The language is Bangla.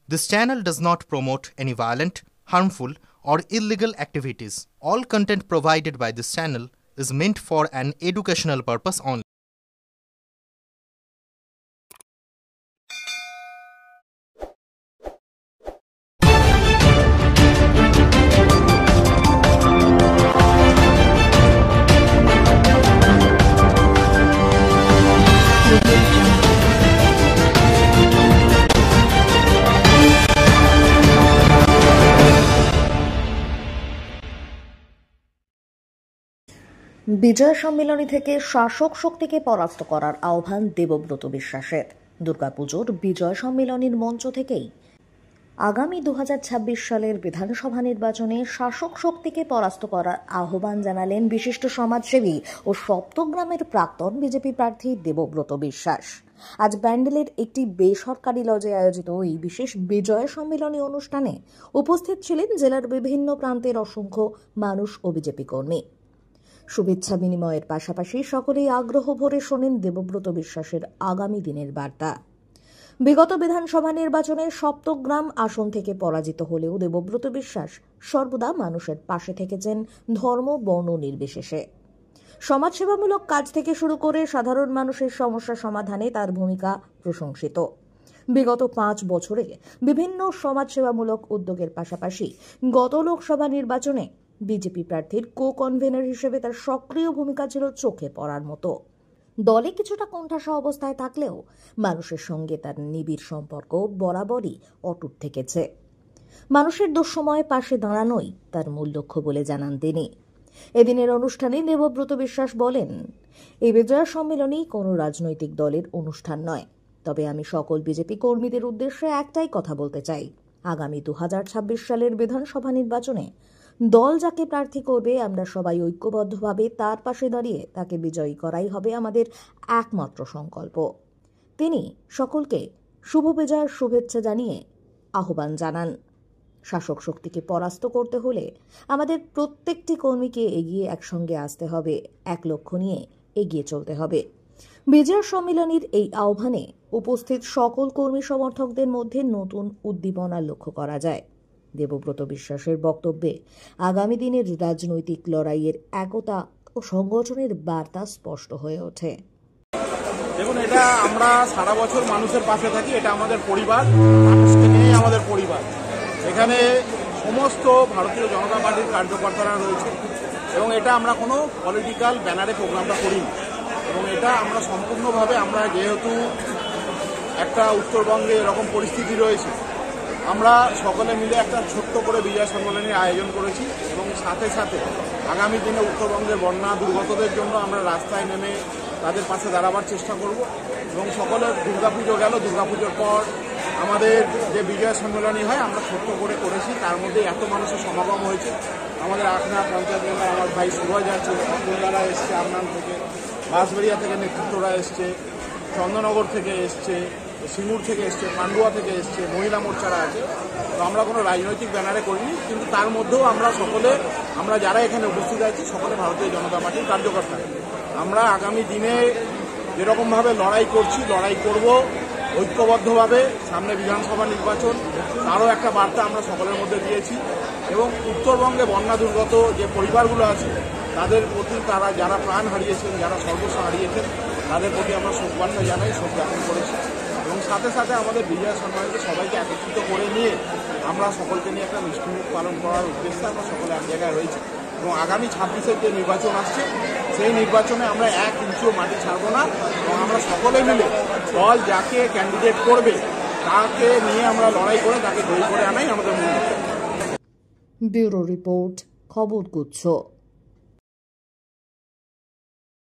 This channel does not promote any violent, harmful, or illegal activities. All content provided by this channel is meant for an educational purpose only. বিজয় সম্মেলনী থেকে শাসক শক্তিকে পরাস্ত করার আহ্বান দেবব্রত বিশ্বাসের। দুর্গাপুজোর বিজয় সম্মেলনীর মঞ্চ থেকেই আগামী 2026 সালের বিধানসভা নির্বাচনে শাসক শক্তিকে পরাস্ত করার আহ্বান জানালেন বিশিষ্ট সমাজসেবী ও সপ্তগ্রামের প্রাক্তন বিজেপি প্রার্থী দেবব্রত বিশ্বাস। আজ ব্যান্ডেলের একটি বেসরকারি লজে আয়োজিত এই বিশেষ বিজয় সম্মেলনী অনুষ্ঠানে উপস্থিত ছিলেন জেলার বিভিন্ন প্রান্তের অসংখ্য মানুষ ও বিজেপি কর্মী। শুভেচ্ছা বিনিময়ের পাশাপাশি সকলেই আগ্রহ ভরে শোনেন দেবব্রত বিশ্বাসের আগামী দিনের বার্তা। বিগত বিধানসভা নির্বাচনে সপ্তগ্রাম আসন থেকে পরাজিত হলেও দেবব্রত বিশ্বাস সর্বদা মানুষের পাশে থেকেছেন ধর্ম বর্ণ নির্বিশেষে। সমাজসেবামূলক কাজ থেকে শুরু করে সাধারণ মানুষের সমস্যা সমাধানে তার ভূমিকা প্রশংসিত। বিগত 5 বছরে বিভিন্ন সমাজসেবামূলক উদ্যোগের পাশাপাশি গত লোকসভা নির্বাচনে বিজেপি প্রার্থীর কো-কনভেনার হিসেবে তার সক্রিয় ভূমিকা ছিল চোখে পড়ার মতো। দলে কিছুটা কোণঠাসা অবস্থায় থাকলেও মানুষের সঙ্গে তার নিবিড় সম্পর্ক বরাবরই অটুট থেকেছে। মানুষের দুঃসময়ে পাশে দাঁড়ানোই তার মূল লক্ষ্য বলে জানান তিনি। এদিনের অনুষ্ঠানে দেবব্রত বিশ্বাস বলেন, এই বিজয় সম্মেলনী কোনো রাজনৈতিক দলের অনুষ্ঠান নয়, তবে আমি সকল বিজেপি কর্মীদের উদ্দেশ্যে একটাই কথা বলতে চাই, আগামী 2026 সালের বিধানসভা নির্বাচনে দল যাকে প্রার্থী করবে আমরা সবাই ঐক্যবদ্ধভাবে তার পাশে দাঁড়িয়ে তাকে বিজয়ী করাই হবে আমাদের একমাত্র সংকল্প। তিনি সকলকে শুভ বিজয়ের শুভেচ্ছা জানিয়ে আহ্বান জানান, শাসক শক্তিকে পরাস্ত করতে হলে আমাদের প্রত্যেকটি কর্মীকে এগিয়ে একসঙ্গে আসতে হবে, এক লক্ষ্য নিয়ে এগিয়ে চলতে হবে। বিজয় সম্মেলনীর এই আহ্বানে উপস্থিত সকল কর্মী সমর্থকদের মধ্যে নতুন উদ্দীপনা লক্ষ্য করা যায়। দেবব্রত বিশ্বাসের বক্তব্যে আগামী দিনের রাজনৈতিক লড়াইয়ের একতা ও সংগঠনের বার্তা স্পষ্ট হয়ে ওঠে। দেখুন, এটা আমরা সারা বছর মানুষের পাশে থাকি, এটা আমাদের পরিবার, মানুষকে নিয়ে আমাদের পরিবার। এখানে সমস্ত ভারতীয় জনতা পার্টির কার্যকর্তারা রয়েছে এবং এটা আমরা কোনো পলিটিক্যাল ব্যানারে প্রোগ্রামটা করিনি এবং এটা আমরা সম্পূর্ণভাবে আমরা যেহেতু একটা উত্তরবঙ্গে এরকম পরিস্থিতি রয়েছে, আমরা সকলে মিলে একটা ছোট্ট করে বিজয় সম্মেলনের আয়োজন করেছি এবং সাথে সাথে আগামী দিনে উত্তরবঙ্গের বন্যা দুর্গতদের জন্য আমরা রাস্তায় নেমে তাদের পাশে দাঁড়াবার চেষ্টা করব এবং সকলের দুর্গাপুজো গেল, দুর্গাপুজোর পর আমাদের যে বিজয় সম্মেলনী হয় আমরা ছোট্ট করে করেছি, তার মধ্যে এত মানুষের সমাগম হয়েছে। আমাদের আখনা পঞ্চায়েত মেম্বার আমার ভাই সুরজ আছে, কলকাতা এসছে, আপনার থেকে বাঁশবেড়িয়া থেকে নেতৃত্বরা এসছে, চন্দননগর থেকে এসছে, সিঙ্গুর থেকে এসছে, পান্ডুয়া থেকে এসছে, মহিলা মোর্চারা আছে। তো আমরা কোনো রাজনৈতিক ব্যানারে করিনি, কিন্তু তার মধ্যেও আমরা সকলে, আমরা যারা এখানে উপস্থিত আছি সকলে ভারতীয় জনতা পার্টির কার্যকর্তা। আমরা আগামী দিনে যেরকমভাবে লড়াই করছি, লড়াই করব ঐক্যবদ্ধভাবে। সামনে বিধানসভা নির্বাচন, তারও একটা বার্তা আমরা সকলের মধ্যে দিয়েছি এবং উত্তরবঙ্গে বন্যা দুর্গত যে পরিবারগুলো আছে তাদের প্রতি, তারা যারা প্রাণ হারিয়েছেন, যারা সর্বস্ব হারিয়েছেন, তাদের প্রতি আমরা শোকবার্তা জানাই, শোক জ্ঞাপন করেছি এবং সাথে সাথে আমাদের বিজয় সম্মেলনে সবাইকে একত্রিত করে নিয়ে আমরা সকলকে নিয়ে একটা মিষ্টিমুখ পালন করার উদ্দেশ্যে আমরা সকলে এক জায়গায় রয়েছি এবং আগামী 26-এর যে নির্বাচন আসছে সেই নির্বাচনে আমরা 1 ইঞ্চিও মাটি ছাড়বো না এবং আমরা সকলে মিলে দল যাকে ক্যান্ডিডেট করবে তাকে নিয়ে আমরা লড়াই করে তাকে জয়ী করে আনাই আমাদের মূল লক্ষ্য। ব্যুরো রিপোর্ট, খবর গুচ্ছ।